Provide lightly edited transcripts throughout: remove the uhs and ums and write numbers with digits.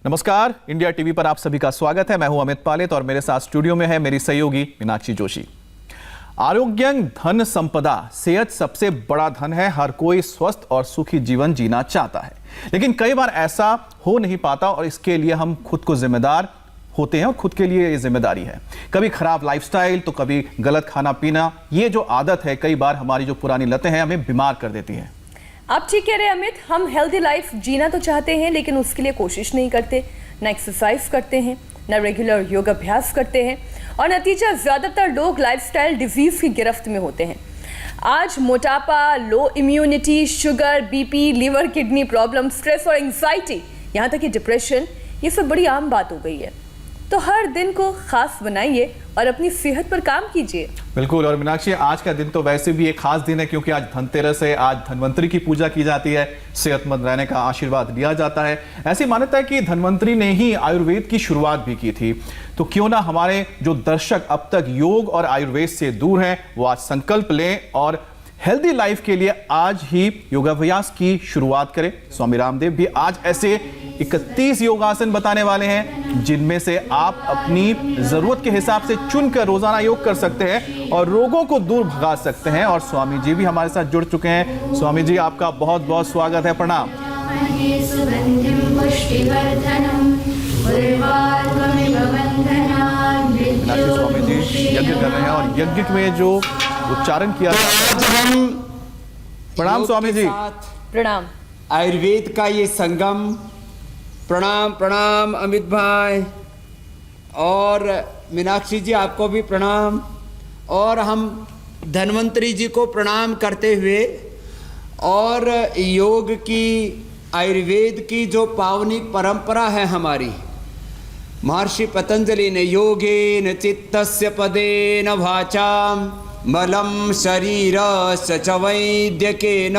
नमस्कार, India TV पर आप सभी का स्वागत है। मैं हूं अमित पालित और मेरे साथ स्टूडियो में है मेरी सहयोगी मीनाक्षी जोशी। आरोग्यं धन संपदा, सेहत सबसे बड़ा धन है। हर कोई स्वस्थ और सुखी जीवन जीना चाहता है, लेकिन कई बार ऐसा हो नहीं पाता और इसके लिए हम खुद को जिम्मेदार होते हैं और खुद के लिए ये जिम्मेदारी है। कभी खराब लाइफस्टाइल तो कभी गलत खाना पीना। ये जो आदत है कई बार हमारी जो पुरानी लतें हैं हमें बीमार कर देती है। आप ठीक कह रहे हैं अमित, हम हेल्दी लाइफ जीना तो चाहते हैं लेकिन उसके लिए कोशिश नहीं करते, ना एक्सरसाइज करते हैं, ना रेगुलर योग अभ्यास करते हैं और नतीजा ज्यादातर लोग लाइफस्टाइल डिजीज की गिरफ्त में होते हैं। आज मोटापा, low immunity, sugar, BP, liver, kidney problem, stress और एंजाइटी, यहाँ तक कि डिप्रेशन, ये सब बड़ी आम बात हो गई है। तो हर दिन को खास बनाइए और अपनी सेहत पर काम कीजिए। बिल्कुल। और मीनाक्षी, आज का दिन तो वैसे भी एक खास दिन है क्योंकि आज धनतेरस है। आज धनवंतरी की पूजा की जाती है, सेहतमंद रहने का आशीर्वाद लिया जाता है। ऐसी मान्यता है कि धनवंतरी ने ही आयुर्वेद की शुरुआत भी की थी। तो क्यों ना हमारे जो दर्शक अब तक योग और आयुर्वेद से दूर हैं वो आज संकल्प लें और हेल्दी लाइफ के लिए आज ही योगाभ्यास की शुरुआत करें। स्वामी रामदेव भी आज ऐसे 31 योगासन बताने वाले हैं जिनमें से आप अपनी जरूरत के हिसाब से चुनकर रोजाना योग कर सकते हैं और रोगों को दूर भगा सकते हैं। और स्वामी जी भी हमारे साथ जुड़ चुके हैं। स्वामी जी, आपका बहुत बहुत स्वागत है। प्रणाम। स्वामी जी यज्ञ कर रहे हैं और यज्ञ में जो उच्चारण किया जाता है। प्रणाम स्वामी जी। प्रणाम। आयुर्वेद का ये संगम। प्रणाम प्रणाम अमित भाई और मीनाक्षी जी, आपको भी प्रणाम। और हम धन्वंतरी जी को प्रणाम करते हुए और योग की, आयुर्वेद की जो पावनिक परंपरा है हमारी, महर्षि पतंजलि ने योगेन चित्तस्य पदेन वाचाम मलं शरीरस्य च वैद्यकेन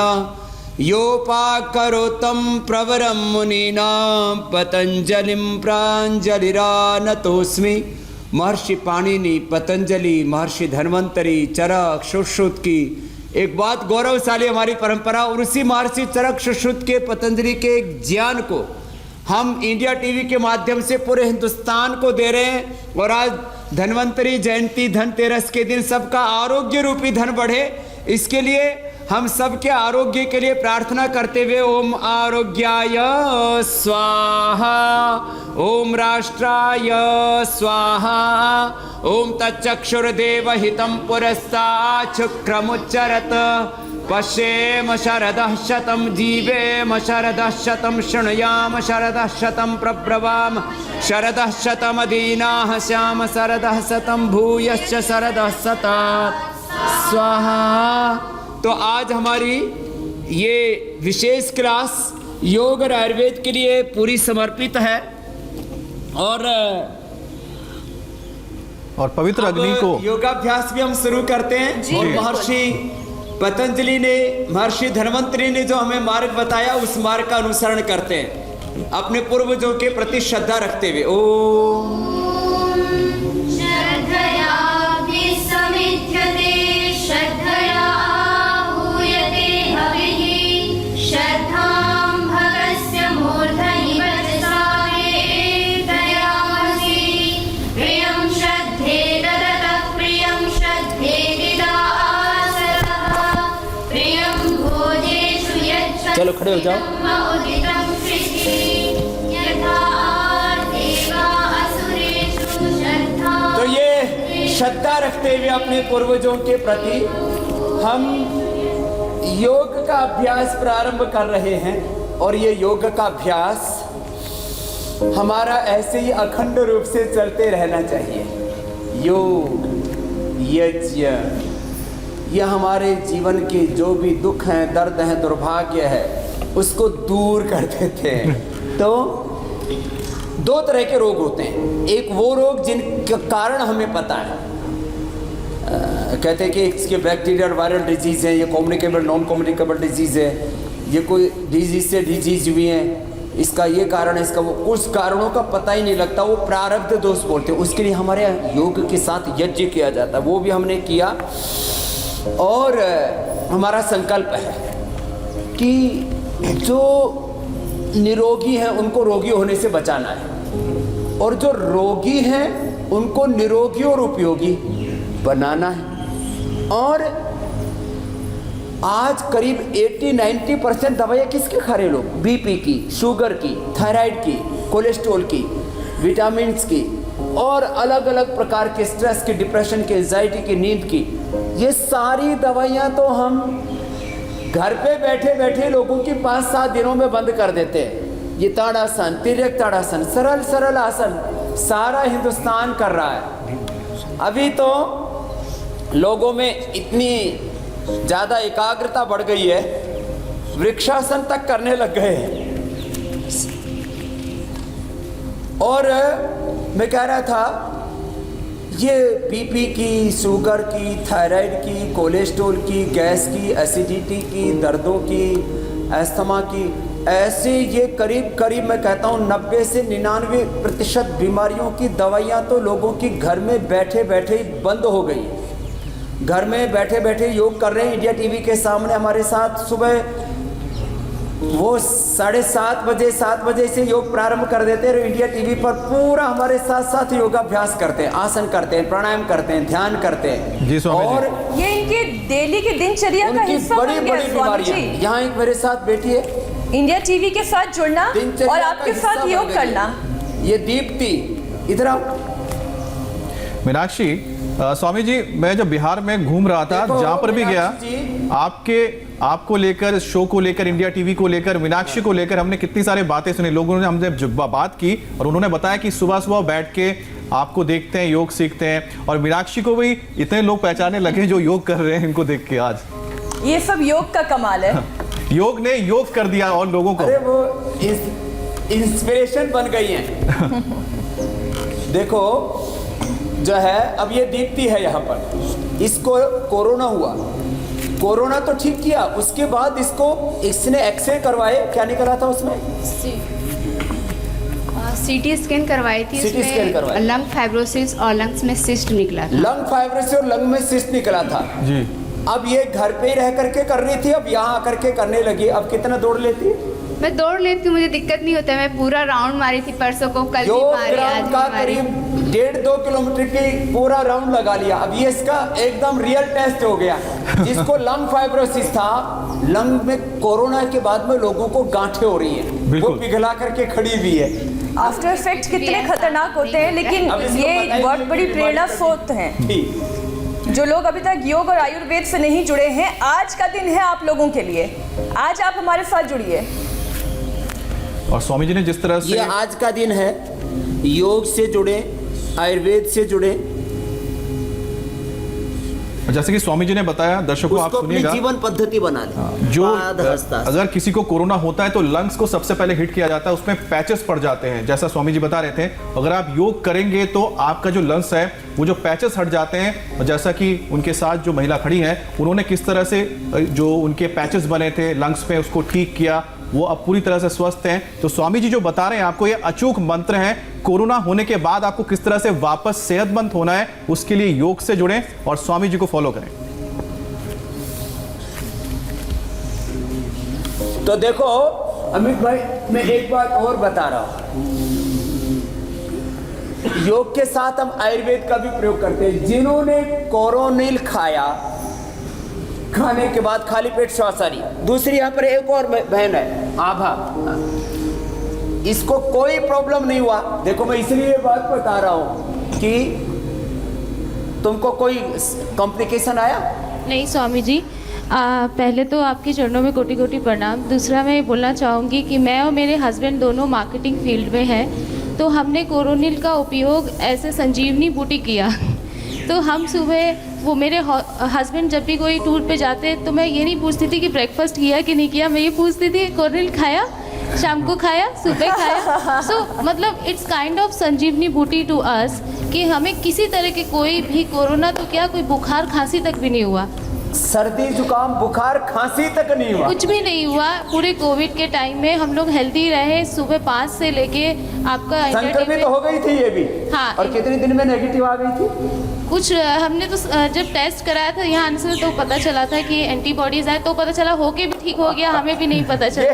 योपाकरोतं प्रवरं मुनीनां पतंजलिं प्राञ्जलिरानतोऽस्मि। महर्षि पाणिनि, पतंजलि, महर्षि धन्वंतरी, चरक, सुश्रुत की एक बात गौरवशाली हमारी परंपरा। और उसी महर्षि चरक, सुश्रुत के, पतंजलि के ज्ञान को हम इंडिया टीवी के माध्यम से पूरे हिंदुस्तान को दे रहे हैं। और आज धन्वंतरी जयंती, धनतेरस के दिन सबका आरोग्य रूपी धन बढ़े, इसके लिए हम सबके आरोग्य के लिए प्रार्थना करते हुए ओम आरोग्याय स्वाहा, ओम राष्ट्राय स्वाहा, ओम तच्चक्षुर्देव हितं पुरस्तात् शुक्रमुच्चरत् पश्येम शरदः शतं जीवेम शरदः शतं शृणुयाम शरदः शतं प्रब्रवाम शरदः शतमदीनाः श्याम शरदः शतं भूयश्च शरदः शतात् स्वाहा। तो आज हमारी ये विशेष क्लास योग और आयुर्वेद के लिए पूरी समर्पित है। और पवित्र अग्नि को योगाभ्यास भी हम शुरू करते हैं। और महर्षि पतंजलि ने, महर्षि धन्वंतरी ने जो हमें मार्ग बताया उस मार्ग का अनुसरण करते हैं अपने पूर्वजों के प्रति श्रद्धा रखते हुए। ओम चलो खड़े हो जाओ। तो ये श्रद्धा रखते हुए अपने पूर्वजों के प्रति हम योग का अभ्यास प्रारंभ कर रहे हैं। और ये योग का अभ्यास हमारा ऐसे ही अखंड रूप से चलते रहना चाहिए। योग, यज्ञ, यह हमारे जीवन के जो भी दुख हैं, दर्द हैं, दुर्भाग्य है, उसको दूर कर देते हैं। तो दो तरह के रोग होते हैं। एक वो रोग जिनका कारण हमें पता है, कहते हैं कि इसके बैक्टीरियल वायरल डिजीज है, ये कम्युनिकेबल नॉन कम्युनिकेबल डिजीज है, ये कोई डिजीज से डिजीज हुई है, इसका ये कारण है, इसका वो, कुछ कारणों का पता ही नहीं लगता, वो प्रारब्ध दोष बोलते हैं। उसके लिए हमारे योग के साथ यज्ञ किया जाता है, वो भी हमने किया। और हमारा संकल्प है कि जो निरोगी हैं उनको रोगी होने से बचाना है, और जो रोगी हैं उनको निरोगी और उपयोगी बनाना है। और आज करीब 80-90% दवाइयाँ किसके खा रहे लोग? बीपी की, शुगर की, थायराइड की, कोलेस्ट्रॉल की, विटामिन्स की, और अलग अलग प्रकार के स्ट्रेस की, डिप्रेशन की, एंजाइटी की, नींद की। ये सारी दवाइयाँ तो हम घर पे बैठे बैठे लोगों की 5-7 दिनों में बंद कर देते हैं। ये ताड़ासन, तिर्यक ताड़ासन, सरल सरल आसन सारा हिंदुस्तान कर रहा है। अभी तो लोगों में इतनी ज़्यादा एकाग्रता बढ़ गई है, वृक्षासन तक करने लग गए हैं। और मैं कह रहा था, ये बीपी की, शुगर की, थायराइड की, कोलेस्ट्रॉल की, गैस की, एसिडिटी की, दर्दों की, अस्थमा की, ऐसे ये करीब करीब मैं कहता हूँ 90 से 99% बीमारियों की दवाइयाँ तो लोगों की घर में बैठे बैठे ही बंद हो गई। घर में बैठे बैठे योग कर रहे हैं। इंडिया टीवी के सामने हमारे साथ सुबह वो 7:30 बजे 7 बजे से योग प्रारंभ कर देते हैं। इंडिया टीवी पर पूरा हमारे साथ साथ योगाभ्यास करते हैं, आसन करते हैं, प्राणायाम करते हैं, ध्यान करते हैं जी स्वामी और जी। ये इनके डेली की दिनचर्या का हिस्सा बन बड़ी गया बड़ी है स्वामी बीमारियां। जी। यहाँ एक मेरे साथ बैठी है, इंडिया टीवी के साथ जुड़ना दिनचर्या और का आपके हिस्सा साथ बन योग गई करना। है। ये दीप्ति, इधर आओ। मीनाक्षी, स्वामी जी, मैं जब बिहार में घूम रहा था, देखो, जहां पर भी गया, मीनाक्षी आपको लेकर, शो को लेकर, इंडिया टीवी को लेकर, मीनाक्षी को लेकर हमने कितनी सारी बातें सुनी। लोगों ने हमसे जब बात की और उन्होंने बताया कि सुबह सुबह बैठ के आपको देखते हैं, योग सीखते हैं, और मीनाक्षी को भी इतने लोग पहचानने लगे जो योग कर रहे हैं इनको देख के। आज ये सब योग का कमाल है। योग ने योग कर दिया और लोगों को। अरे वो इंस्पिरेशन बन गई है। देखो जो है, अब ये दीप्ति है यहाँ पर, इसको कोरोना हुआ, कोरोना तो ठीक किया, उसके बाद इसने एक्सरे करवाए, क्या निकला था उसमें? सीटी स्कैन करवाई थी, CT स्कैन करवाई। लंग फाइब्रोसिस और लंग्स में सिस्ट निकला था। लंग फाइब्रोसिस और लंग में सिस्ट निकला था जी। अब ये घर पे ही रह करके कर रही थी, अब यहाँ आकर के करने लगी। अब कितना दौड़ लेती? मैं दौड़ लेती हूँ, मुझे दिक्कत नहीं होता। मैं पूरा राउंड मारी थी परसों को, कल भी योग मारी, आज ग्राउंड भी का मारी। करीब 1.5-2 किलोमीटर की पूरा राउंड लगा लिया। अब ये इसका एकदम रियल टेस्ट हो गया। जिसको लंग फाइब्रोसिस था, लंग में कोरोना के बाद में लोगों को गांठें हो रही है, वो बिल्कुल। पिघला करके खड़ी हुई है। आफ्टर इफेक्ट कितने खतरनाक होते हैं, लेकिन अब इसको ये पता ही बहुत नहीं बड़ी कि प्रेरणा बीमारी स्रोत हैं। ठीक। जो लोग अभी तक योग और आयुर्वेद से नहीं जुड़े हैं, आज का दिन है आप लोगों के लिए। आज आप हमारे साथ जुड़िए। और स्वामी जी ने जिस तरह से ये आज का दिन है, योग से जुड़े, आयुर्वेद से जुड़े, जैसे कि स्वामी जी ने बताया, दर्शकों आप उसको अपनी सुनिएगा, जीवन पद्धति बना ले। जो पाद हस्तासन। अगर किसी को कोरोना होता है तो लंग्स को सबसे पहले हिट किया जाता है, उसमें पैचेस पड़ जाते हैं, जैसा स्वामी जी बता रहे थे। अगर आप योग करेंगे तो आपका जो लंग्स है वो जो पैचेस हट जाते हैं, और जैसा कि उनके साथ जो महिला खड़ी हैं उन्होंने किस तरह से जो उनके पैचेस बने थे लंग्स पे उसको ठीक किया, वो अब पूरी तरह से स्वस्थ हैं। तो स्वामी जी जो बता रहे हैं आपको, ये अचूक मंत्र है। कोरोना होने के बाद आपको किस तरह से वापस सेहतमंद होना है, उसके लिए योग से जुड़ें और स्वामी जी को फॉलो करें। तो देखो अमित भाई, मैं एक बात और बता रहा हूं, योग के साथ हम आयुर्वेद का भी प्रयोग करते हैं। जिन्होंने कोरोनिल खाया, खाने के बाद खाली पेट श्वासारी, दूसरी यहाँ पर एक और बहन है आभा, इसको कोई प्रॉब्लम नहीं हुआ। देखो मैं इसलिए ये बात बता रहा हूं कि तुमको कोई कॉम्प्लिकेशन आया? नहीं स्वामी जी, पहले तो आपके चरणों में कोटि कोटि प्रणाम। दूसरा मैं ये बोलना चाहूँगी कि मैं और मेरे हस्बैंड दोनों मार्केटिंग फील्ड में हैं, तो हमने कोरोनिल का उपयोग ऐसे संजीवनी बूटी किया। तो हम सुबह, वो मेरे हस्बैंड जब भी कोई टूर पे जाते तो मैं ये नहीं पूछती थी कि ब्रेकफास्ट किया कि नहीं किया, मैं ये पूछती थी कोरोनिल खाया, शाम को खाया, सुबह खाया। सो मतलब इट्स काइंड ऑफ संजीवनी बूटी टू अस, कि हमें किसी तरह के कोई भी कोरोना तो क्या, कोई बुखार खांसी तक भी नहीं हुआ, सर्दी जुकाम बुखार खांसी तक नहीं हुआ, कुछ भी नहीं हुआ। पूरे कोविड के टाइम में हम लोग हेल्दी रहे। सुबह 5 से लेके आपका संक्रमित हो गई थी ये भी। हाँ। और कितने दिन में नेगेटिव आ गई थी? कुछ हमने तो जब टेस्ट कराया था यहाँ आने से तो पता चला था कि एंटीबॉडीज आए, तो पता चला होके भी ठीक हो गया, हमें भी नहीं पता चला।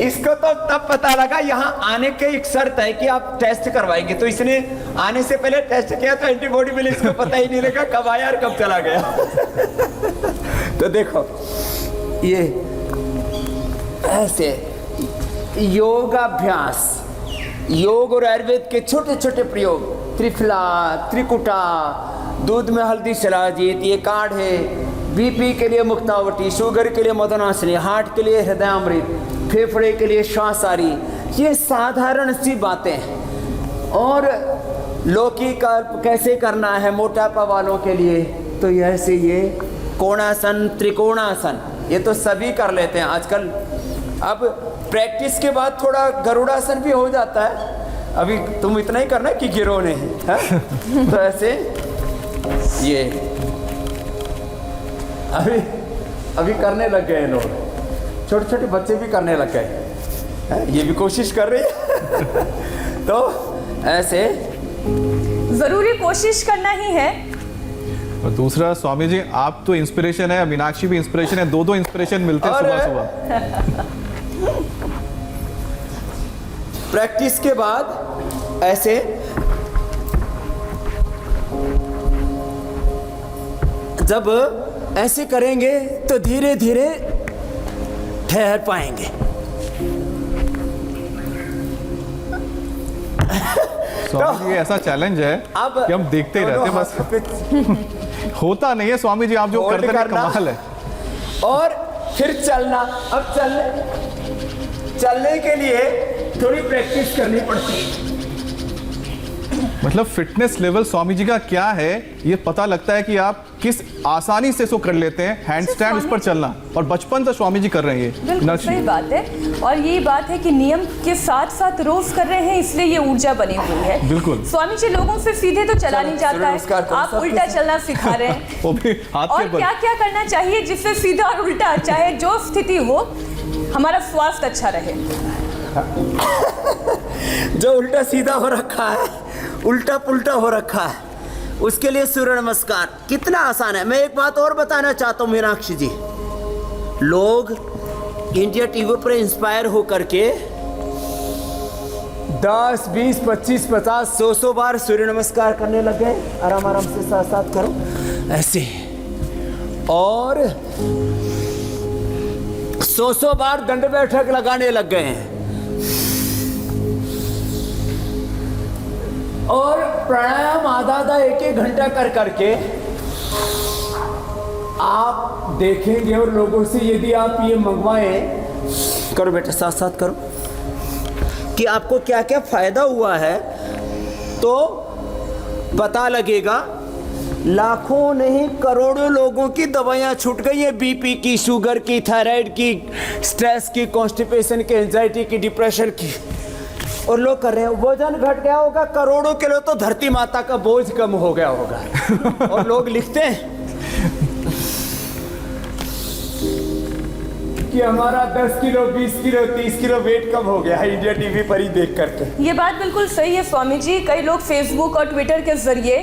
इसको तो तब पता लगा यहाँ आने की एक शर्त है कि आप टेस्ट करवाएंगे, तो इसने आने से पहले टेस्ट किया तो एंटीबॉडी मिली, इसको पता ही नहीं लगा कब आया और कब चला गया। तो देखो ये ऐसे योगाभ्यास, योग और आयुर्वेद के छोटे छोटे प्रयोग, त्रिफला, त्रिकुटा, दूध में हल्दी शिलाजीत, ये काढ़े, बीपी के लिए मुक्तावटी, शुगर के लिए मदनासनी, हार्ट के लिए हृदयामृत, फेफड़े के लिए श्वासारी, ये साधारण सी बातें हैं। और लौकी का कैसे करना है मोटापा वालों के लिए, तो ऐसे ये कोणासन, त्रिकोणासन, ये तो सभी कर लेते हैं आजकल। अब प्रैक्टिस के बाद थोड़ा गरुड़ासन भी हो जाता है, अभी तुम इतना ही करना कि गिरो नहीं है? तो ऐसे ये अभी करने लग गए लोग, छोटे छोटे बच्चे भी करने लग गए, ये भी कोशिश कर रही है। तो ऐसे जरूरी कोशिश करना ही है। और दूसरा स्वामी जी, आप तो इंस्पिरेशन है, मीनाक्षी भी इंस्पिरेशन है, दो इंस्पिरेशन मिलते हैं सुबह सुबह। प्रैक्टिस के बाद ऐसे जब ऐसे करेंगे तो धीरे धीरे ठहर पाएंगे। स्वामी जी, ऐसा चैलेंज है अब कि हम देखते ही रहते हैं बस। होता नहीं है स्वामी जी, आप जो करते हैं कमाल है। और फिर चलना, अब चलने के लिए थोड़ी प्रैक्टिस करनी पड़ती है। मतलब फिटनेस लेवल स्वामी जी का क्या है, ये पता लगता है कि आप किस आसानी से इसको कर लेते हैं। हैंड स्टैंड, उस पर चलना, और बचपन से स्वामी जी कर रहे हैं। बिल्कुल सही बात है, और ये बात है कि नियम के साथ साथ रोज कर रहे हैं, इसलिए ये ऊर्जा बनी हुई है। बिल्कुल। स्वामी जी लोगों से सीधे तो चला नहीं जाता है, आप उल्टा चलना सिखा रहे हैं। वो भी हाथ के और बल। क्या क्या करना चाहिए जिससे सीधा और उल्टा, चाहे जो स्थिति हो, हमारा स्वास्थ्य अच्छा रहे। जो उल्टा सीधा हो रखा है, उल्टा पुल्टा हो रखा है, उसके लिए सूर्य नमस्कार कितना आसान है। मैं एक बात और बताना चाहता हूँ मीनाक्षी जी, लोग इंडिया टीवी पर इंस्पायर होकर के 10, 20, 25, 50, 100 बार सूर्य नमस्कार करने लग गए। आराम आराम से साथ साथ करो ऐसे, और 100 बार दंड बैठक लगाने लग गए हैं। और प्राणायाम आधा 1-1 घंटा कर करके आप देखेंगे, और लोगों से यदि आप ये मंगवाएं, करो बेटा साथ साथ करो, कि आपको क्या क्या फायदा हुआ है, तो पता लगेगा। लाखों नहीं करोड़ों लोगों की दवाइयाँ छूट गई है, बीपी की, शुगर की, थायराइड की, स्ट्रेस की, कॉन्स्टिपेशन की, एंजाइटी की, डिप्रेशन की, और लोग कर रहे हैं। वजन घट गया होगा करोड़ों किलो, तो धरती माता का बोझ कम हो गया होगा। और लोग लिखते हैं कि हमारा 10 किलो, 20 किलो, 30 किलो वेट कम हो गया है, इंडिया टीवी पर ही देख करके। ये बात बिल्कुल सही है स्वामी जी। कई लोग फेसबुक और ट्विटर के जरिए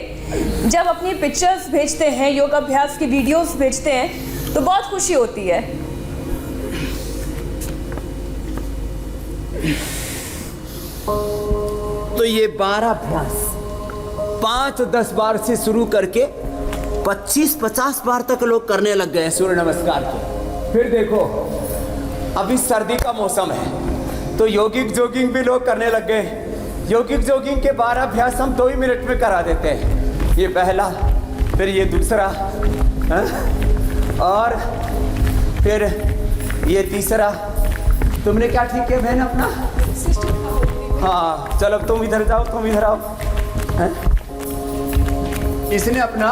जब अपनी पिक्चर्स भेजते हैं, योगाभ्यास की वीडियोस भेजते हैं, तो बहुत खुशी होती है। तो ये 12 अभ्यास 5-10 बार से शुरू करके 25-50 बार तक लोग करने लग गए हैं सूर्य नमस्कार के। फिर देखो अभी सर्दी का मौसम है, तो योगिक जॉगिंग भी लोग करने लग गए। योगिक जॉगिंग के 12 अभ्यास हम 2 ही मिनट में करा देते हैं। ये पहला, फिर ये दूसरा, और फिर ये तीसरा। तुमने क्या ठीक किया बहन अपना? हाँ चलो, तुम इधर जाओ, तुम इधर आओ। इसने अपना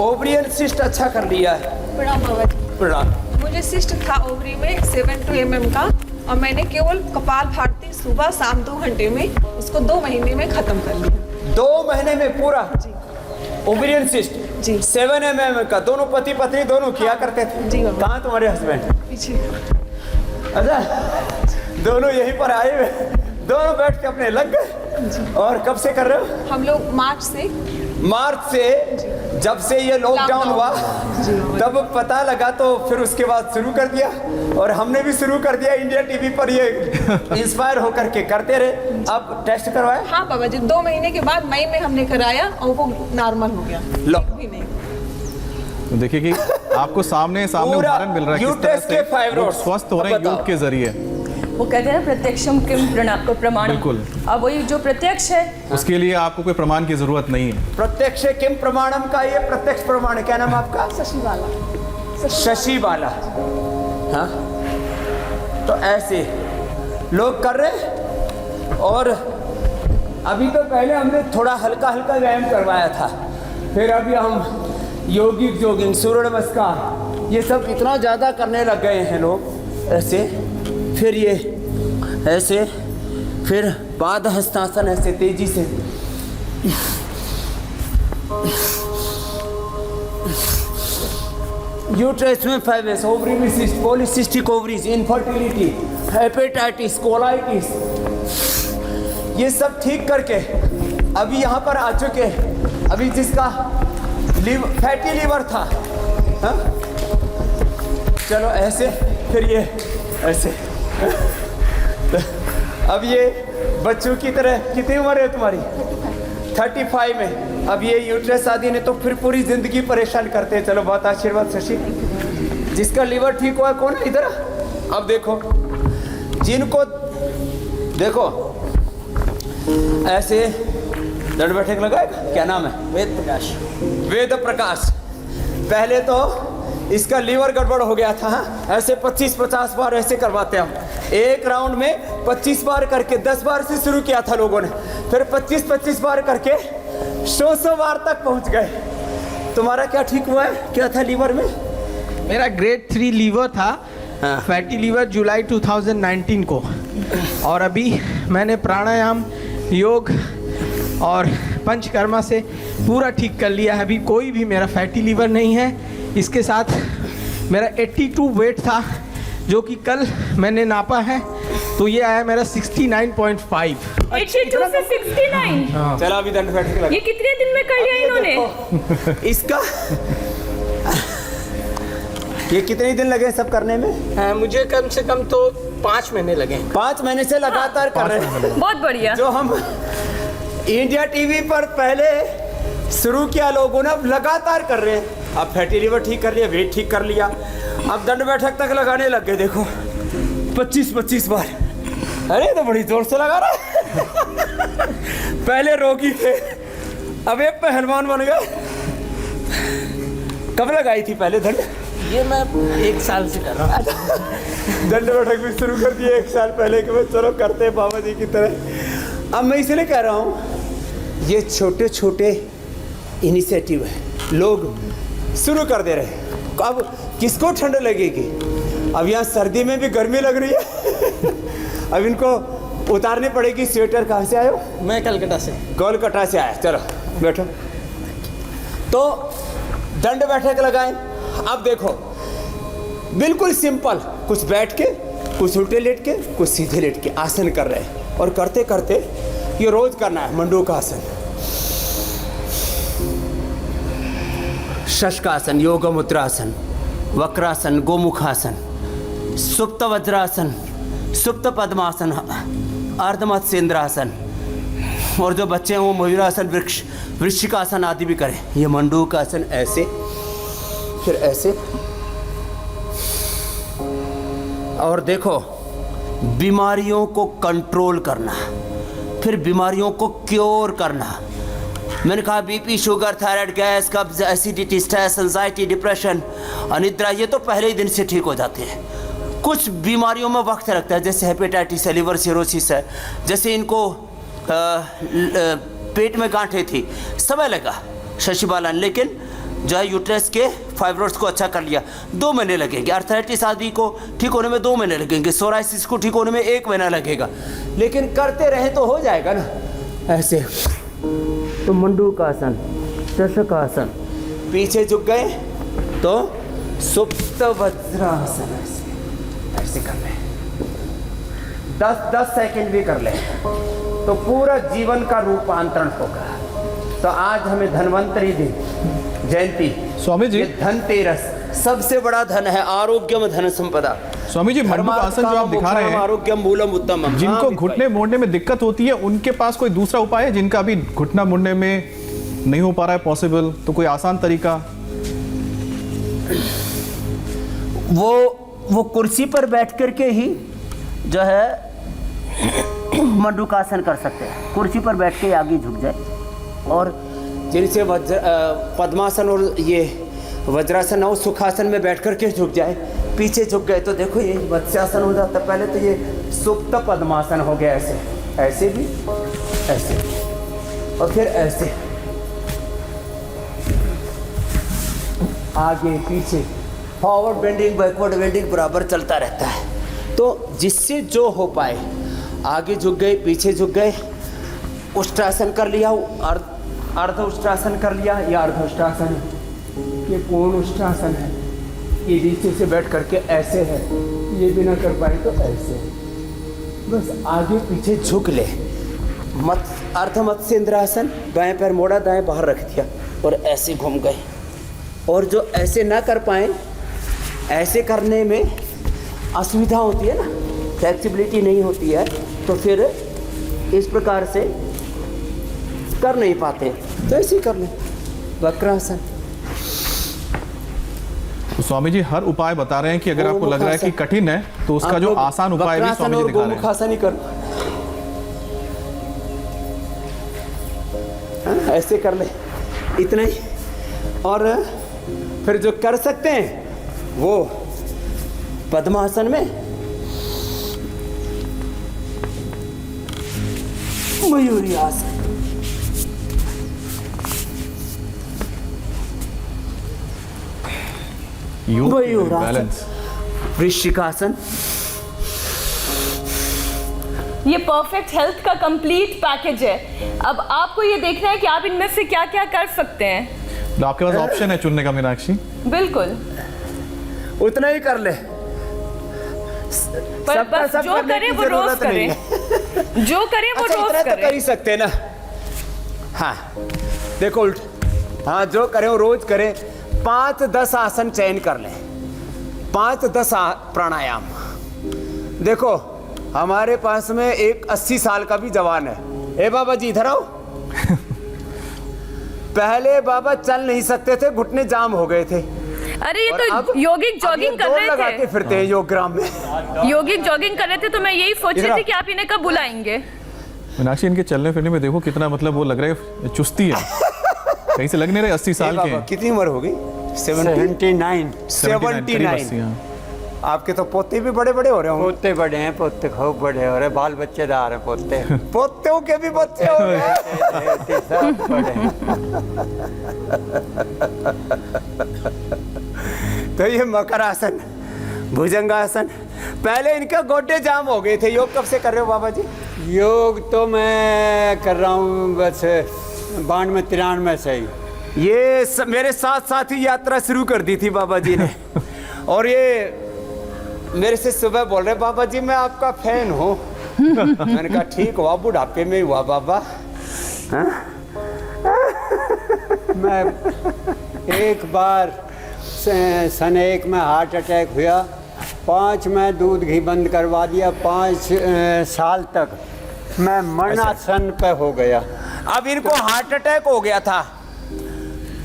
ओवरियन सिस्ट अच्छा कर लिया है। प्रणाम बाबा जी। प्रणाम। मुझे सिस्ट था ओवरी में 7-2 mm का, और मैंने केवल कपाल भाती सुबह शाम 2 घंटे में उसको 2 महीने में खत्म कर लिया। 2 महीने में पूरा? जी। ओवरियन सिस्ट जी। 7 mm का, दोनों पति पत्नी दोनों किया करते थे? जी बाबा। कहाँ तुम्हारे हस्बैंड? पीछे। अच्छा, दोनों यहीं पर आए हुए, दोनों बैठ के अपने लग गए। और कब से कर रहे हो? हम लोग मार्च से मार्च से जब से ये लॉकडाउन हुआ तब पता लगा, तो फिर उसके बाद शुरू कर दिया और हमने भी शुरू कर दिया इंडिया टीवी पर ये इंस्पायर होकर के करते रहे। अब टेस्ट करवाए? हाँ बाबा जी, 2 महीने के बाद मई में हमने कराया और वो नॉर्मल हो गया। लो भी नहीं। तो देखिए कि आपको सामने पूरा उदाहरण मिल रहा है किस तरह यूट्रस के से फाइब्रोइड लोग स्वस्थ हो रहे हैं अब बताओ। योग के जरिए। वो कहते हैं ना प्रत्यक्षम किम प्रमाण। बिल्कुल। अब वही जो प्रत्यक्ष है उसके लिए आपको कोई प्रमाण की जरूरत नहीं है। प्रत्यक्ष किम प्रमाणम का ये प्रत्यक्ष प्रमाण है। क्या नाम आपका? शशि बाला। हाँ, तो ऐसे लोग कर रहे। और अभी तो पहले हमने थोड़ा हल्का हल्का व्यायाम करवाया था, फिर अभी हम योगिक जोगिंग, सूर्य नमस्कार, ये सब इतना ज़्यादा करने लग गए हैं लोग। ऐसे, फिर ये ऐसे, फिर पाद हस्तासन ऐसे तेजी से। यूट्रस में फाइब्रोइड्स, ओवरी में cyst, polycystic ovaries, infertility, hepatitis, colitis, ये सब ठीक करके अभी यहाँ पर आ चुके। अभी जिसका फैटी लीवर था, हाँ? चलो ऐसे, फिर ये ऐसे। अब ये बच्चों की तरह, कितनी उम्र है तुम्हारी? 35 में। अब ये यूट्रस आदि ने तो फिर पूरी जिंदगी परेशान करते हैं। चलो बहुत आशीर्वाद शशि। जिसका लीवर ठीक हुआ कौन है इधर? अब देखो, जिनको देखो ऐसे दंड बैठक लगाएगा, क्या नाम है? वेद प्रकाश। वेद प्रकाश। पहले तो इसका लीवर गड़बड़ हो गया था। हाँ? ऐसे 25-50 बार ऐसे करवाते हम। एक राउंड में 25 बार करके 10 बार से शुरू किया था लोगों ने, फिर 25-25 बार करके 100 बार तक पहुंच गए। तुम्हारा क्या ठीक हुआ है? क्या था लीवर में? मेरा ग्रेड 3 लीवर था, फैटी लीवर, जुलाई 2019 को। और अभी मैंने प्राणायाम, योग और पंचकर्मा से पूरा ठीक कर लिया है। अभी कोई भी मेरा फैटी लीवर नहीं है। इसके साथ मेरा 82 वेट था, जो कि कल मैंने नापा है, तो ये आया मेरा 69.5। 82 से 69। चलो अभी दंड बैठक लगा। ये कितने दिन में कर लिया इन्होंने? इसका ये कितने दिन लगे सब करने में? मुझे कम से कम तो 5 महीने लगे। 5 महीने से लगातार कर रहे हैं। बहुत बढ़िया। जो हम इंडिया टीवी पर पहले शुरू किया लोगों ने, अब लगातार कर रहे हैं। अब फैटी लीवर ठीक कर लिया, वेट ठीक कर लिया, अब दंड बैठक तक लगाने लग गए। देखो 25-25 बार। अरे तो बड़ी जोर से लगा रहा है। पहले रोगी थे, अब ये पहलवान बन गए। कब लगाई थी पहले दंड? ये मैं 1 साल से कर रहा हूँ। दंड बैठक भी शुरू कर दिए 1 साल पहले कि चलो करते हैं बाबा जी की तरह। अब मैं इसलिए कह रहा हूँ, ये छोटे छोटे इनिशिएटिव है, लोग शुरू कर दे रहे हैं। अब किसको ठंड लगेगी? अब यहाँ सर्दी में भी गर्मी लग रही है। अब इनको उतारनी पड़ेगी स्वेटर। कहाँ से आए हो? मैं कलकत्ता से। कोलकाता से आया। चलो बैठो। तो दंड बैठक लगाएं। अब देखो बिल्कुल सिंपल, कुछ बैठ के, कुछ उल्टे लेट के, कुछ सीधे लेट के आसन कर रहे हैं। और करते करते ये रोज करना है। मंडूक आसन, शशकासन, योग मुद्रासन, वक्रासन, गोमुखासन, सुप्त वज्रासन, सुप्त पद्मासन, अर्धमत्स्येंद्रासन, और जो बच्चे हैं वो मयूरासन, वृश्चिकासन आदि भी करें। ये मंडूक आसन ऐसे, फिर ऐसे। और देखो बीमारियों को कंट्रोल करना, फिर बीमारियों को क्योर करना। मैंने कहा बीपी, शुगर, थायराइड, गैस, कब्ज, एसिडिटी, स्ट्रेस, एंजाइटी, डिप्रेशन, अनिद्रा, ये तो पहले ही दिन से ठीक हो जाते हैं। कुछ बीमारियों में वक्त लगता है, जैसे हेपेटाइटिस है, लिवर सिरोसिस है, जैसे इनको पेट में गांठें थी, समय लगा शशि बाला ने, लेकिन जो है यूट्रस के फाइब्रोइड्स को अच्छा कर लिया। 2 महीने लगेंगे। आर्थराइटिस आदि को ठीक होने में 2 महीने लगेंगे। सोराइसिस को ठीक होने में 1 महीना लगेगा। लेकिन करते रहे तो हो जाएगा ना। ऐसे तो मंडूकासन, चषकासन, पीछे झुक गए तो सुप्त वज्रासन, ऐसे कर ले। 10 सेकंड भी कर ले तो पूरा जीवन का रूपांतरण होगा। तो आज हमें धन्वंतरी दिन जयंती, स्वामी जी, ये धनतेरस सबसे बड़ा धन है, आरोग्यम धन संपदा। स्वामी जी, मंडूक आसन जो आप दिखा रहे हैं, आरोग्यम मूलम उत्तमम, जिनको घुटने मोड़ने में दिक्कत होती है उनके पास कोई दूसरा उपाय है? जिनका अभी घुटना मोड़ने में नहीं हो पा रहा है पॉसिबल, तो कोई आसान तरीका? वो कुर्सी पर बैठ करके ही जो है मंडूकासन कर सकते हैं। कुर्सी पर बैठ के आगे झुक जाए, और जिनसे पद्मासन और ये वज्रासन और सुखासन में बैठ करके झुक जाए, पीछे झुक गए तो देखो ये मत्स्यासन हो जाता। पहले तो ये सुप्त पद्मासन हो गया, ऐसे ऐसे भी, ऐसे और फिर ऐसे, आगे पीछे, फॉरवर्ड बेंडिंग बैकवर्ड बेंडिंग बराबर चलता रहता है। तो जिससे जो हो पाए, आगे झुक गए, पीछे झुक गए, उष्ट्रासन कर लिया, अर्ध उष्ट्रासन कर लिया, या अर्ध उष्ट्रासन है, ये पूर्ण उष्ट्रासन है, ये नीचे से बैठ करके ऐसे है, ये भी ना कर पाए तो ऐसे, बस आगे पीछे झुक ले। अर्ध मत्स्येंद्रासन, बाएं पैर मोड़ा, दाएं बाहर रख दिया और ऐसे घूम गए। और जो ऐसे ना कर पाए, ऐसे करने में असुविधा होती है ना, फ्लेक्सिबिलिटी नहीं होती है, तो फिर इस प्रकार से कर नहीं पाते, तो ऐसे ही कर लें वक्रासन। तो स्वामी जी हर उपाय बता रहे हैं कि अगर आपको लग रहा है कि कठिन है तो उसका जो आसान उपाय भी स्वामी जी दिखा रहे हैं। गोमुखासन ही कर, ऐसे कर ले, इतना ही। और फिर जो कर सकते हैं वो पद्मासन में मयूरी आसन, बैलेंस, वृश्चिकासन, ये परफेक्ट हेल्थ का कंप्लीट पैकेज है। अब आपको ये देखना है कि आप इनमें से क्या क्या कर सकते हैं। तो आपके पास ऑप्शन है चुनने का मीनाक्षी। बिल्कुल, उतना ही कर ले, पर बस जो करे वो रोज करे, जो करे वो रोज तो करे। कर ही सकते ना। हाँ देखो उल्ट, हाँ जो करे वो रोज करे। 5-10 आसन चयन कर ले, 5-10 प्राणायाम। देखो हमारे पास में एक 80 साल का भी जवान है। ए बाबा जी इधर आओ। पहले बाबा चल नहीं सकते थे, घुटने जाम हो गए थे। अरे ये तो योगिक जॉगिंग कर रहे लगाते फिरते हैं योग ग्राम में। योगिक जॉगिंग कर रहे थे, तो मैं यही सोच रही थी कि आप इन्हें कब बुलाएंगे। मीनाक्षी इनके चलने फिरने में देखो कितना, मतलब वो लग रहा है चुस्ती है, कहीं से लग नहीं रहे 80 साल के। कितनी उम्र हो गई? 79। आपके तो पोते भी बड़े बड़े हो रहे होंगे। पोते बड़े हैं, पोते खूब बड़े हो रहे, बाल बच्चेदार हैं पोते। पोतों के भी बच्चे हो गए। सब बड़े हैं। तो ये मकरासन, भुजंगासन, पहले इनका गोड्डे जाम हो गए थे। योग कब से कर रहे हो बाबा जी? योग तो मैं कर रहा हूँ बस 92-93 से ही। ये मेरे साथ साथ ही यात्रा शुरू कर दी थी बाबा जी ने। और ये मेरे से सुबह बोल रहे बाबा जी मैं आपका फैन हूँ। मैंने कहा ठीक हुआ, बुढ़ापे में हुआ बाबा। मैं एक बार सन 1 में हार्ट अटैक हुआ, 5 में दूध घी बंद करवा दिया, 5 साल तक मैं मरणासन पे हो गया। अब इनको हार्ट अटैक हो गया था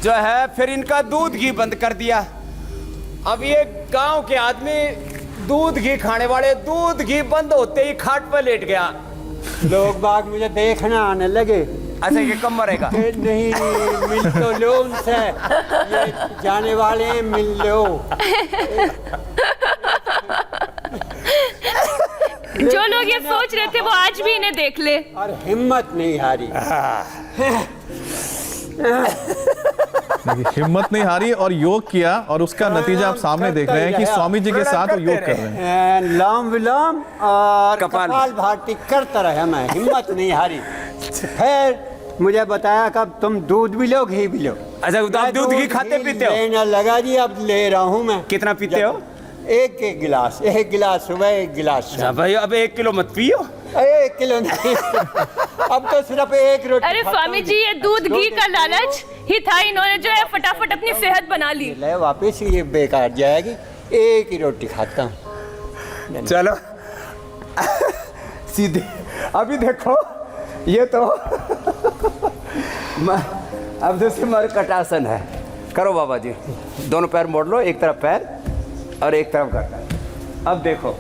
जो है, फिर इनका दूध घी बंद कर दिया। अब ये गांव के आदमी दूध घी खाने वाले, दूध घी बंद होते ही खाट पर लेट गया। लोग बाग मुझे देखना आने लगे। अच्छा ये कम मरेगा? नहीं मिल तो लो उनसे, ये जाने वाले हैं, मिल लो। जो लोग ये सोच रहे थे वो आज भी इन्हें देख ले। और हिम्मत नहीं हारी। हिम्मत नहीं हारी और योग किया, और उसका नतीजा आप सामने देख रहे हैं कि स्वामी जी के साथ वो योग कर रहे हैं। लाम विलोम और कपाल भाती करता रहा मैं, हिम्मत नहीं हारी। फिर मुझे बताया कब तुम दूध भी लो घी भी लो। अच्छा आप दूध घी खाते पीते हो? लेना लगा जी, अब ले रहा हूँ मैं। कितना पीते हो? एक गिलास, 1 गिलास सुबह, 1 गिलास। अच्छा भाई अब 1 किलो मत पियो। 1 किलो नहीं, अब तो सिर्फ 1 रोटी अरे खाता स्वामी हूँ। जी, ये दूध घी का लालच ही था, इन्होंने जो है फटाफट अपनी सेहत बना ली। ले वापस ये बेकार जाएगी, 1 ही रोटी खाता हूँ। चलो सीधे अभी देखो ये तो अब दूसरी मरकटासन है। करो बाबा जी, दोनों पैर मोड़ लो, एक तरफ पैर और एक तरफ गर्दन। अब देखो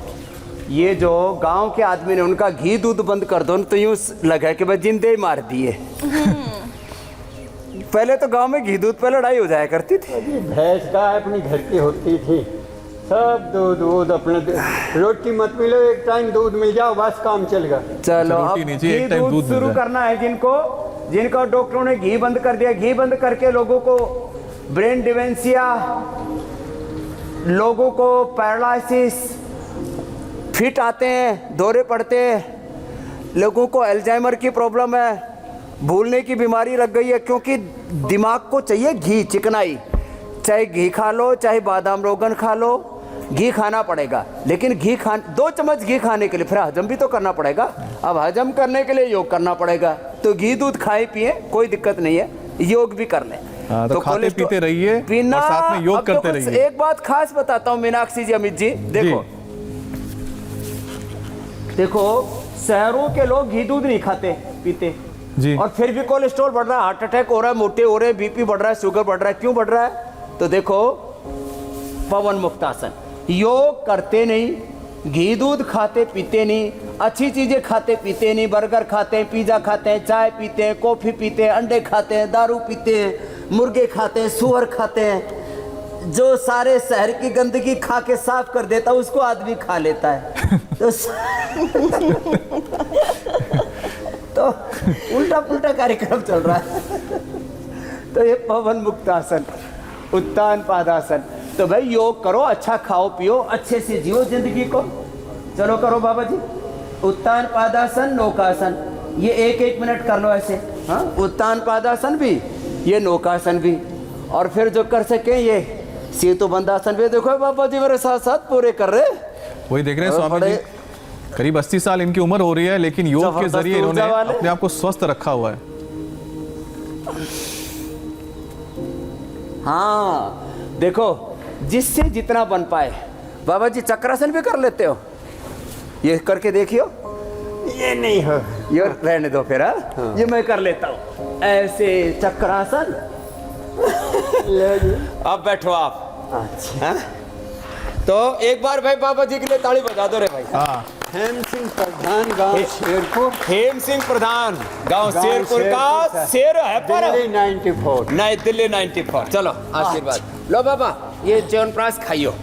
ये जो गांव के आदमी ने उनका घी दूध बंद कर दो तो यूं लगा कि भाई जिंदे ही मार दिए। पहले तो गांव में घी दूध पे लड़ाई हो जाया करती थी। अभी भैंस गाय अपनी घर की होती थी, सब दूध अपने रोटी मत मिलो, एक टाइम दूध मिल जाओ बस काम चल गया। चलो अब रोटी नहीं चाहिए, घी एक टाइम दूध दूध मिल शुरू जाए। करना है जिनको डॉक्टरों ने घी बंद कर दिया। घी बंद करके लोगों को ब्रेन डिमेंशिया, लोगों को पैरालिसिस, फिट आते हैं, दौरे पड़ते हैं, लोगों को अल्जाइमर की प्रॉब्लम है, भूलने की बीमारी लग गई है, क्योंकि दिमाग को चाहिए घी, चिकनाई। चाहे घी खा लो, चाहे बादाम रोगन खा लो, घी खाना पड़ेगा। लेकिन घी 2 चम्मच घी खाने के लिए फिर हजम भी तो करना पड़ेगा। अब हजम करने के लिए योग करना पड़ेगा, तो घी दूध खाए पिए, कोई दिक्कत नहीं है, योग भी कर लें। तो खाते पीते रहिए और साथ में योग करते रहिए। एक बात खास बताता हूँ मीनाक्षी जी, अमित जी, देखो शहरों के लोग घी दूध नहीं खाते पीते जी, और फिर भी कोलेस्ट्रॉल बढ़ रहा है, हार्ट अटैक हो रहा है, मोटे हो रहे हैं, बीपी बढ़ रहा है, शुगर बढ़ रहा है। क्यों बढ़ रहा है? तो देखो पवन मुक्तासन, योग करते नहीं, घी दूध खाते पीते नहीं, अच्छी चीजें खाते पीते नहीं, बर्गर खाते हैं, पिज्जा खाते हैं, चाय पीते हैं, कॉफी पीते हैं, अंडे खाते हैं, दारू पीते हैं, मुर्गे खाते हैं, सुअर खाते हैं। जो सारे शहर की गंदगी खा के साफ कर देता है उसको आदमी खा लेता है। तो उल्टा पुल्टा कार्यक्रम चल रहा है। तो ये पवन मुक्तासन, उत्तान पादासन। तो भाई योग करो, अच्छा खाओ पियो, अच्छे से जियो जिंदगी को। चलो करो बाबा जी, उत्तान पादासन, नौकासन, ये 1-1 मिनट कर लो ऐसे। हाँ, उत्तान पादासन भी, ये नौकासन भी, और फिर जो कर सके ये सेतु बंदासन भी। देखो बाबा जी मेरे साथ साथ पूरे कर रहे। वही देख रहे हैं स्वामी जी, करीब 80 साल इनकी उम्र हो रही है, लेकिन योग के जरिए इन्होंने अपने आप को स्वस्थ रखा हुआ है। हाँ देखो, जिससे जितना बन पाए। बाबा जी चक्रासन भी कर लेते हो? ये करके देखियो। ये नहीं हो, ये रहने दो फिर। हाँ, ये मैं कर लेता हूँ ऐसे चक्रासन। अब बैठो आप। अच्छा, तो एक बार भाई बाबा जी के लिए ताली बजा दो रे भाई। हाँ, हेम सिंह प्रधान, गांव शेरपुर। हेम सिंह प्रधान, गांव शेरपुर का शेर है पर दिल्ली 94। नहीं, दिल्ली 94। चलो आशीर्वाद लो बाबा, ये च्यवनप्राश खाइयो,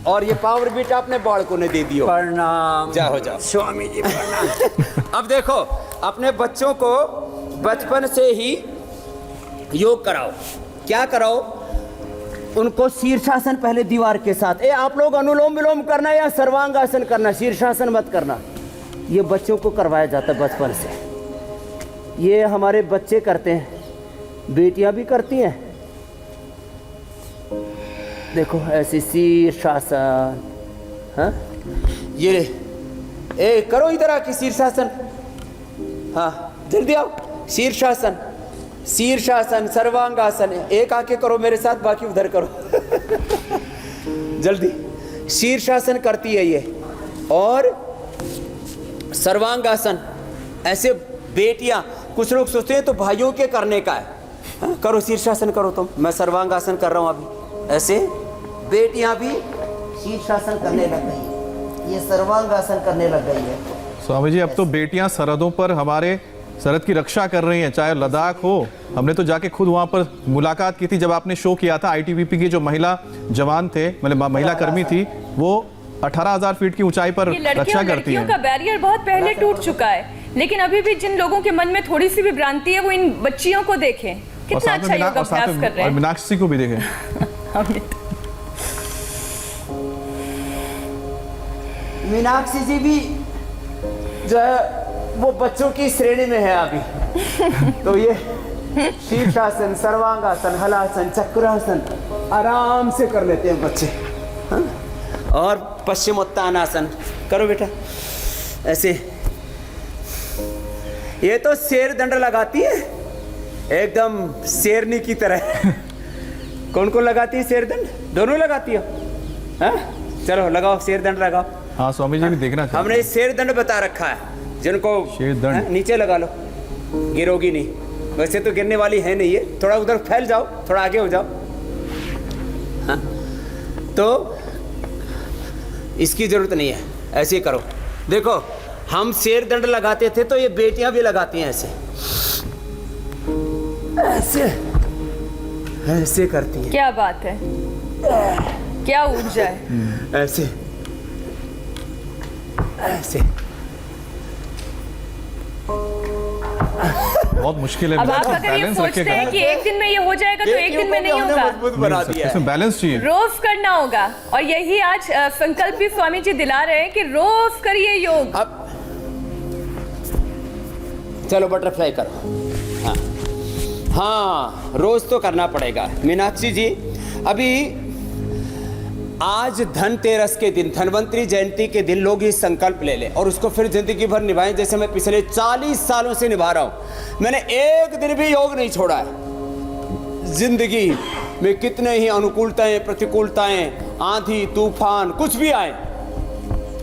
और ये पावर बीट आपने बालकों ने दे दियो। प्रणाम। जाओ जाओ स्वामी जी प्रणाम। अब देखो, अपने बच्चों को बचपन से ही योग कराओ। क्या कराओ? उनको शीर्षासन पहले दीवार के साथ। आप लोग अनुलोम विलोम करना या सर्वांगासन करना, शीर्षासन मत करना। ये बच्चों को करवाया जाता है बचपन से। ये हमारे बच्चे करते हैं, बेटियां भी करती हैं। देखो ऐसे शीर्षासन। हाँ, ये करो इधर आके शीर्षासन। हाँ जल्दी आओ। शीर्षासन, शीर्षासन, सर्वांगासन। एक आके करो मेरे साथ, बाकी उधर करो। जल्दी। शीर्षासन करती है ये, और सर्वांगासन ऐसे बेटियां। कुछ लोग सोचते हैं तो भाइयों के करने का है। हाँ? करो शीर्षासन करो तुम। मैं सर्वांगासन कर रहा हूं अभी। ऐसे बेटियां भी शीर्षासन करने लग गई है, ये सर्वांगासन करने लग गई है। स्वामी जी अब तो बेटियां सरहदों पर हमारे सरहद की रक्षा कर रही हैं, चाहे लद्दाख हो। हमने तो जाके खुद वहां पर मुलाकात की थी जब आपने शो किया था। ITBP की जो महिला जवान थे, मतलब महिला कर्मी थी, वो 18,000 फीट की ऊंचाई पर रक्षा करती हैं। का बैरियर बहुत पहले टूट चुका है, लेकिन अभी भी जिन लोगों के मन में थोड़ी सी भी भ्रांति है वो इन बच्चियों को देखें, कितना अच्छा योगाभ्यास कर रहे हैं। मीनाक्षी को भी देखें। मीनाक्षी जी भी जो है वो बच्चों की श्रेणी में है अभी। तो ये शीर्षासन, सर्वांगासन, हलासन, चक्रासन आराम से कर लेते हैं बच्चे। हाँ? और पश्चिमोत्तानासन करो बेटा। ऐसे। ये तो शेर दंड लगाती है एकदम शेरनी की तरह। कौन कौन लगाती है शेर दंड? दोनों लगाती हो? हाँ चलो लगाओ, शेर दंड लगाओ। हाँ स्वामी जी भी देखना चाहिए। हमने शेर दंड बता रखा है जिनको। शेर दंड। हाँ, नीचे लगा लो, गिरोगी नहीं। वैसे तो गिरने वाली है नहीं है, थोड़ा उधर फैल जाओ, थोड़ा आगे हो जाओ। हाँ तो इसकी जरूरत नहीं है, ऐसे ही करो। देखो हम शेर दंड लगाते थे तो ये बेटियां भी लगाती हैं ऐसे ऐसे ऐसे करती हैं। क्या बात है, क्या ऊर्जा है। ऐसे ऐसे बहुत मुश्किल है। अब आप अगर ये सोचते हैं कि एक दिन में ये हो जाएगा तो एक दिन में नहीं होगा, मजबूत बना दिया है। इसमें बैलेंस चाहिए, रोज करना होगा। और यही आज संकल्प भी स्वामी जी दिला रहे हैं कि रोज करिए योग। अब चलो बटरफ्लाई करो। हाँ हाँ रोज तो करना पड़ेगा। मीनाक्षी जी अभी आज धनतेरस के दिन, धन्वंतरी जयंती के दिन लोग ये संकल्प ले लें और उसको फिर जिंदगी भर निभाएं, जैसे मैं पिछले 40 सालों से निभा रहा हूं। मैंने एक दिन भी योग नहीं छोड़ा है। जिंदगी में कितने ही अनुकूलताएं, प्रतिकूलताएं, आंधी तूफान कुछ भी आए,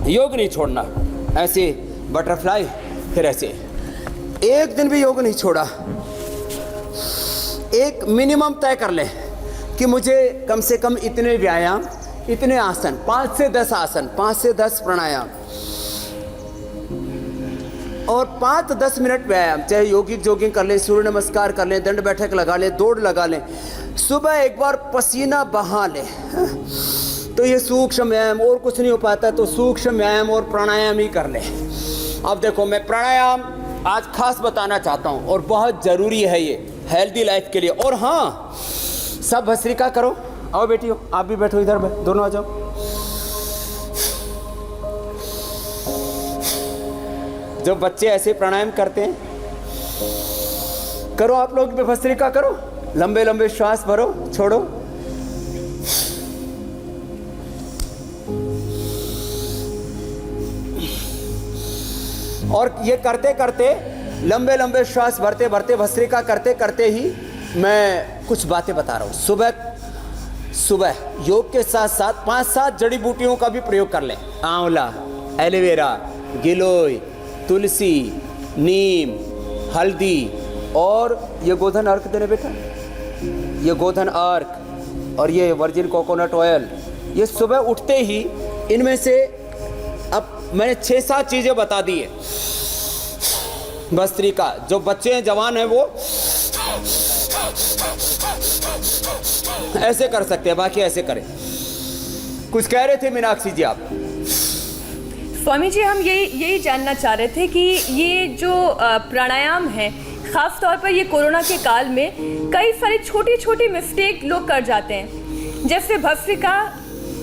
योग नहीं छोड़ना। ऐसे बटरफ्लाई, फिर ऐसे एक दिन भी योग नहीं छोड़ा। एक मिनिमम तय कर ले कि मुझे कम से कम इतने व्यायाम, इतने आसन, 5 से 10 आसन, 5 से 10 प्राणायाम और 5-10 मिनट व्यायाम, चाहे योगिक जॉगिंग कर लें, सूर्य नमस्कार कर लें, दंड बैठक लगा लें, दौड़ लगा लें, सुबह एक बार पसीना बहा लें। तो ये सूक्ष्म व्यायाम, और कुछ नहीं हो पाता तो सूक्ष्म व्यायाम और प्राणायाम ही कर लें। अब देखो मैं प्राणायाम आज खास बताना चाहता हूँ और बहुत ज़रूरी है ये हेल्दी लाइफ के लिए। और हाँ सब भस्त्रिका करो। आओ बेटियों, आप भी बैठो इधर, दोनों आ जाओ। जो बच्चे ऐसे प्राणायाम करते हैं करो, आप लोग भी भस्त्रिका करो। लंबे लंबे श्वास भरो, छोड़ो। और ये करते करते, लंबे लंबे श्वास भरते भरते, भस्त्रिका करते करते ही मैं कुछ बातें बता रहा हूँ। सुबह सुबह योग के साथ साथ 5-7 जड़ी बूटियों का भी प्रयोग कर लें। आंवला, एलोवेरा, गिलोय, तुलसी, नीम, हल्दी और ये गोधन अर्क देने बेटा, ये गोधन अर्क और ये वर्जिन कोकोनट ऑयल। ये सुबह उठते ही इनमें से, अब मैंने 6-7 चीज़ें बता दी है। भस्त्रिका, जो बच्चे हैं जवान हैं वो ऐसे कर सकते हैं, बाकी ऐसे करें। कुछ कह रहे थे मीनाक्षी जी आप? स्वामी जी हम यही जानना चाह रहे थे कि ये जो प्राणायाम है, खास तौर पर ये कोरोना के काल में कई सारी छोटी छोटी मिस्टेक लोग कर जाते हैं। जैसे भस्त्रिका,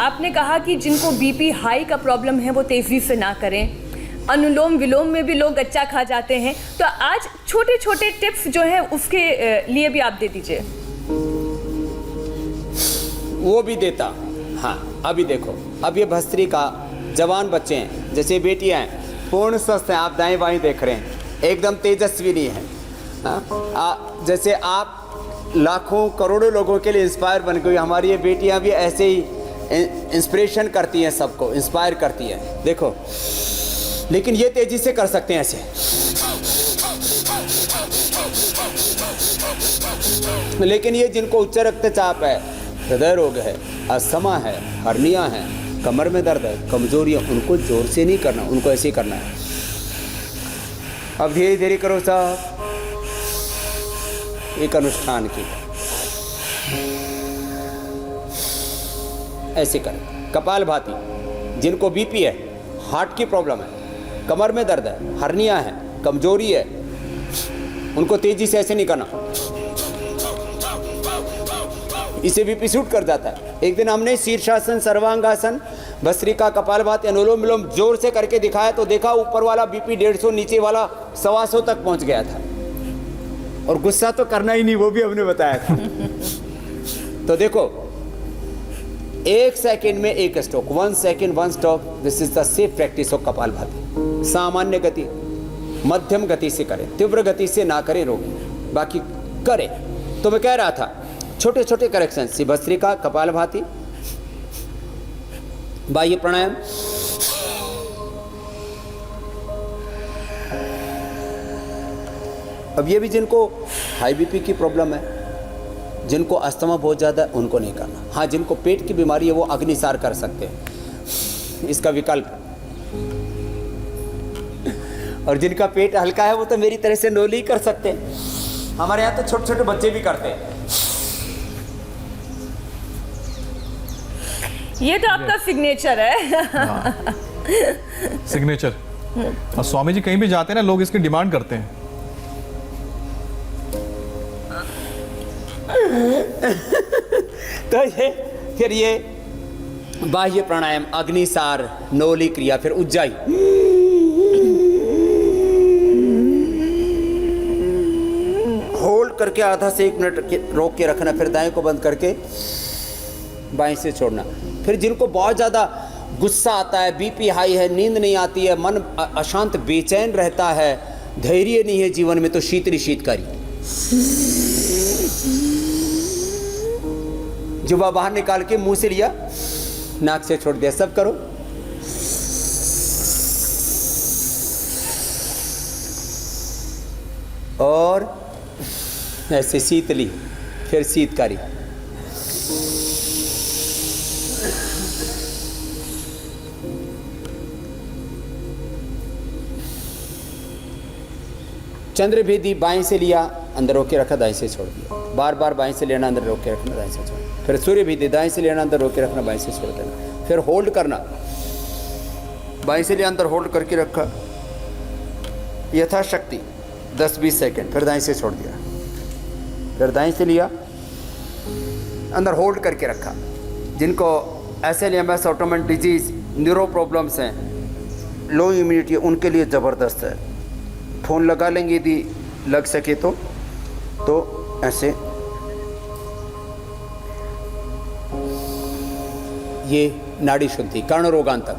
आपने कहा कि जिनको बीपी हाई का प्रॉब्लम है वो तेज़ी से ना करें। अनुलोम विलोम में भी लोग गच्चा खा जाते हैं। तो आज छोटे छोटे टिप्स जो हैं उसके लिए भी आप दे दीजिए। वो भी देता। हाँ अभी देखो, अब ये भस्त्रिका, जवान बच्चे हैं, जैसे बेटियां हैं, पूर्ण स्वस्थ हैं, आप दाएं बाएं देख रहे हैं, एकदम तेजस्वी नहीं है। जैसे आप लाखों करोड़ों लोगों के लिए इंस्पायर बन गई, हमारी ये बेटियां भी ऐसे ही इंस्पिरेशन करती हैं, सबको इंस्पायर करती हैं। देखो, लेकिन ये तेजी से कर सकते हैं ऐसे। लेकिन ये जिनको उच्च रक्तचाप है, हृदय रोग है, अस्थमा है, हर्निया है, कमर में दर्द है, कमजोरी है, उनको जोर से नहीं करना, उनको ऐसे ही करना है। अब धीरे धीरे करो साहब, एक अनुष्ठान की ऐसे करें। कपालभाति, जिनको बीपी है, हार्ट की प्रॉब्लम है, कमर में दर्द है, हर्निया है, कमजोरी है, उनको तेजी से ऐसे नहीं करना, इसे बीपी शूट कर जाता है। एक दिन हमने शीर्षासन, सर्वांगासन, भस्त्रिका, कपालभाति, अनुलोम विलोम जोर से करके दिखाया तो देखा ऊपर वाला बीपी 150, नीचे वाला 125 तक पहुंच गया था। और गुस्सा तो करना ही नहीं, वो भी हमने बताया था। तो देखो, 1 सेकंड में 1 stroke, 1 second 1 stroke. This is the safe practice of kapalbhati. सामान्य गति, मध्यम गति से करें, तीव्र गति से ना करें रोगी, बाकी करें। तो मैं कह रहा था छोटे छोटे करेक्शन, भस्त्रिका, कपालभाति, बाह्य प्राणायाम, अब ये भी जिनको हाई बीपी की प्रॉब्लम है, जिनको अस्थमा बहुत ज़्यादा है, उनको नहीं करना। हाँ, जिनको पेट की बीमारी है वो अग्निसार कर सकते हैं, इसका विकल्प। और जिनका पेट हल्का है वो तो मेरी तरह से नोली कर सकते हैं। हमारे यहाँ तो छोटे छोटे बच्चे भी करते हैं। ये तो आपका सिग्नेचर है। सिग्नेचर। और स्वामी जी कहीं भी जाते हैं ना, लोग इसकी डिमांड करते हैं। तो ये फिर ये बाह्य प्राणायाम, अग्निसार, नोली क्रिया, फिर उज्जाई, होल्ड करके आधा से 1 मिनट रोक के रखना, फिर दाएं को बंद करके बाएं से छोड़ना। फिर जिनको बहुत ज़्यादा गुस्सा आता है, बीपी हाई है, नींद नहीं आती है, मन अशांत बेचैन रहता है, धैर्य नहीं है जीवन में, तो शीतली शीतकारी, जुबा बाहर निकाल के मुंह से लिया, नाक से छोड़ दिया, सब करो। और ऐसे शीतली, फिर शीतकारी। चंद्रभेदी, बाएं से लिया, अंदर रोके रखा, दाएं से छोड़ दिया, बार बार बाएं से लेना, अंदर रोके रखना, दाएं से छोड़। फिर सूर्य भेदी, दाएं से लेना, अंदर रोके रखना, बाएं से छोड़ देना। फिर होल्ड करना, बाएं से लिया, अंदर होल्ड करके रखा यथाशक्ति 10-20 सेकेंड, फिर दाएं से छोड़ दिया, फिर दाएं से लिया, अंदर होल्ड करके रखा। जिनको SLMS, autoimmune disease, neuro problems हैं, लो इम्यूनिटी, उनके लिए ज़बरदस्त है। फ़ोन लगा लेंगे यदि लग सके तो ऐसे ये नाड़ी शुद्धि, कर्ण रोगांतक,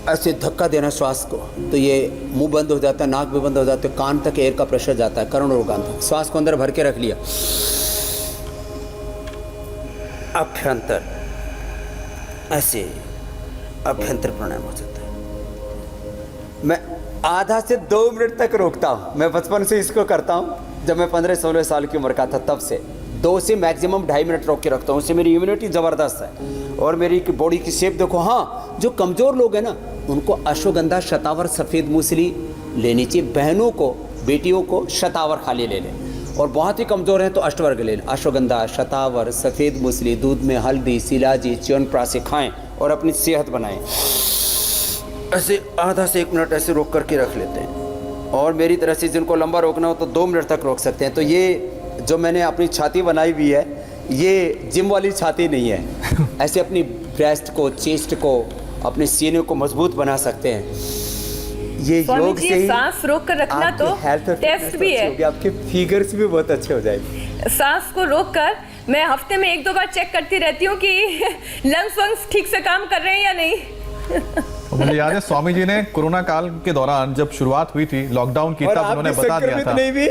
ऐसे धक्का देना श्वास को, तो ये मुंह बंद हो जाता है, नाक भी बंद हो जाता है, कान तक एयर का प्रेशर जाता है, कर्ण रोगांतक। श्वास को अंदर भर के रख लिया, अभ्यंतर, ऐसे अभ्यंतर प्राणायाम हो जाता है। मैं आधा से 2 मिनट तक रोकता हूँ। मैं बचपन से इसको करता हूँ, जब मैं 15-16 साल की उम्र का था तब से 2 से मैक्सिमम 2.5 मिनट रोक के रखता हूँ। उससे मेरी इम्यूनिटी ज़बरदस्त है और मेरी बॉडी की शेप देखो। हाँ, जो कमज़ोर लोग हैं ना, उनको अश्वगंधा, शतावर, सफ़ेद मूसली लेनी चाहिए। बहनों को, बेटियों को शतावर खाली ले लें, और बहुत ही कमज़ोर हैं तो अष्टवर्ग ले लें। अश्वगंधा, शतावर, सफ़ेद मूसली, दूध में हल्दी, शिलाजी, च्यवनप्राश खाएँ और अपनी सेहत बनाएँ। ऐसे आधा से 1 मिनट ऐसे रोक करके रख लेते हैं। और मेरी तरह से जिनको लंबा रोकना हो तो 2 मिनट तक रोक सकते हैं। तो ये जो मैंने अपनी छाती बनाई हुई है, ये जिम वाली छाती नहीं है। ऐसे अपनी ब्रेस्ट को, चेस्ट को, अपने सीने को मजबूत बना सकते हैं। ये योग से ही सांस रोक कर रखना तो टेस्ट भी है, आपके फिगर्स भी बहुत अच्छे हो जाएंगे। सांस को रोक कर मैं हफ्ते में 1-2 बार चेक करती रहती हूँ कि लंग्स वंग्स ठीक से काम कर रहे हैं या नहीं। मुझे याद है स्वामी जी ने कोरोना काल के दौरान जब शुरुआत हुई थी लॉकडाउन की, तब उन्होंने बता दिया था। नहीं भी,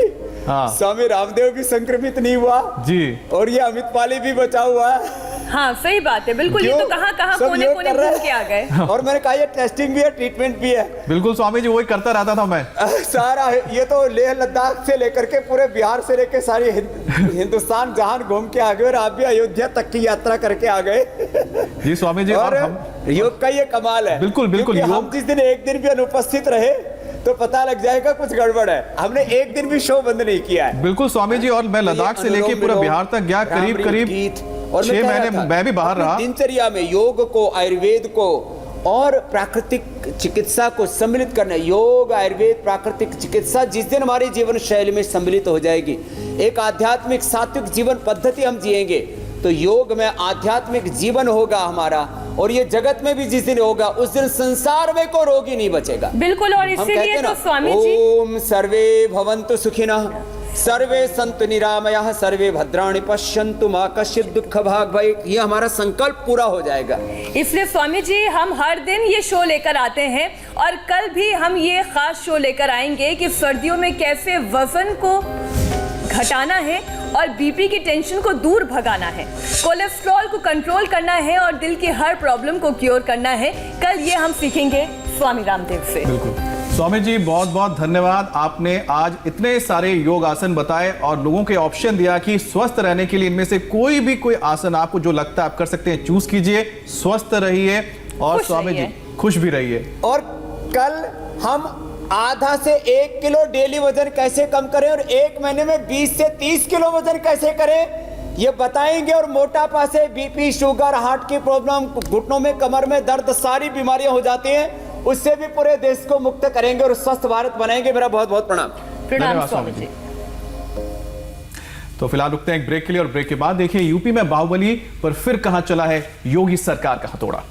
हाँ, स्वामी रामदेव भी संक्रमित नहीं हुआ जी, और ये अमित पाली भी बचा हुआ है। हाँ, सही बात है, बिल्कुल। ये तो कहाँ कोने कोने घूम के आ गए। और मैंने कहा ये टेस्टिंग भी है, ट्रीटमेंट भी है। बिल्कुल स्वामी जी, वही करता रहता था मैं। सारा ये तो लेह लद्दाख से लेकर के पूरे बिहार से लेकर सारी हिंदुस्तान जहान घूम के आ गए, और आप भी अयोध्या तक की यात्रा करके आ गए। जी स्वामी जी, और हम योग का ये कमाल है। बिल्कुल बिल्कुल। हम जिस दिन एक दिन भी अनुपस्थित रहे तो पता लग जाएगा कुछ गड़बड़ है। हमने एक दिन भी शो बंद नहीं किया है। बिल्कुल स्वामी जी, और मैं लद्दाख से लेके पूरा बिहार तक गया, करीब 6 महीने मैं भी बाहर रहा। दिनचर्या में योग को, आयुर्वेद को और प्राकृतिक चिकित्सा को सम्मिलित करना। योग, आयुर्वेद, प्राकृतिक चिकित्सा जिस दिन हमारे जीवन शैली में सम्मिलित हो जाएगी, एक आध्यात्मिक सात्विक जीवन पद्धति हम जिएंगे, तो योग में आध्यात्मिक जीवन होगा हमारा, और ये जगत में भी जिस दिन होगा उस दिन संसार में कोई रोगी नहीं बचेगा। बिल्कुल। और इसीलिए तो स्वामी जी, ओम सर्वे भवन्तु सुखिनः, सर्वे संतु निरामया सर्वे भद्राणि पश्यन्तु मा कश्चित् दुःख भाग भय। ये हमारा संकल्प पूरा हो जाएगा। इसलिए स्वामी जी हम हर दिन ये शो लेकर आते हैं और कल भी हम ये खास शो लेकर आएंगे कि सर्दियों में कैसे वजन को घटाना है और बीपी की टेंशन को दूर भगाना है, कोलेस्ट्रॉल को कंट्रोल करना है और दिल की हर प्रॉब्लम को क्योर करना है। कल ये हम सीखेंगे स्वामी रामदेव से। बिल्कुल स्वामी जी, बहुत बहुत धन्यवाद। आपने आज इतने सारे योग आसन बताए और लोगों के ऑप्शन दिया कि स्वस्थ रहने के लिए इनमें से कोई आसन आपको जो लगता है आप कर सकते हैं, चूज कीजिए, स्वस्थ रहिए और स्वामी जी खुश भी रहिए। और कल हम आधा से 1 किलो डेली वजन कैसे कम करें और 1 महीने में 20 से 30 किलो वजन कैसे करें ये बताएंगे। और मोटापा से बीपी, शुगर, हार्ट की प्रॉब्लम, घुटनों में, कमर में दर्द, सारी बीमारियां हो जाती हैं, उससे भी पूरे देश को मुक्त करेंगे और स्वस्थ भारत बनाएंगे। मेरा बहुत बहुत प्रणाम। प्रणाम स्वामी जी। तो फिलहाल रुकते हैं एक ब्रेक के लिए और ब्रेक के बाद देखिए यूपी में बाहुबली पर फिर कहां चला है योगी सरकार का हथौड़ा।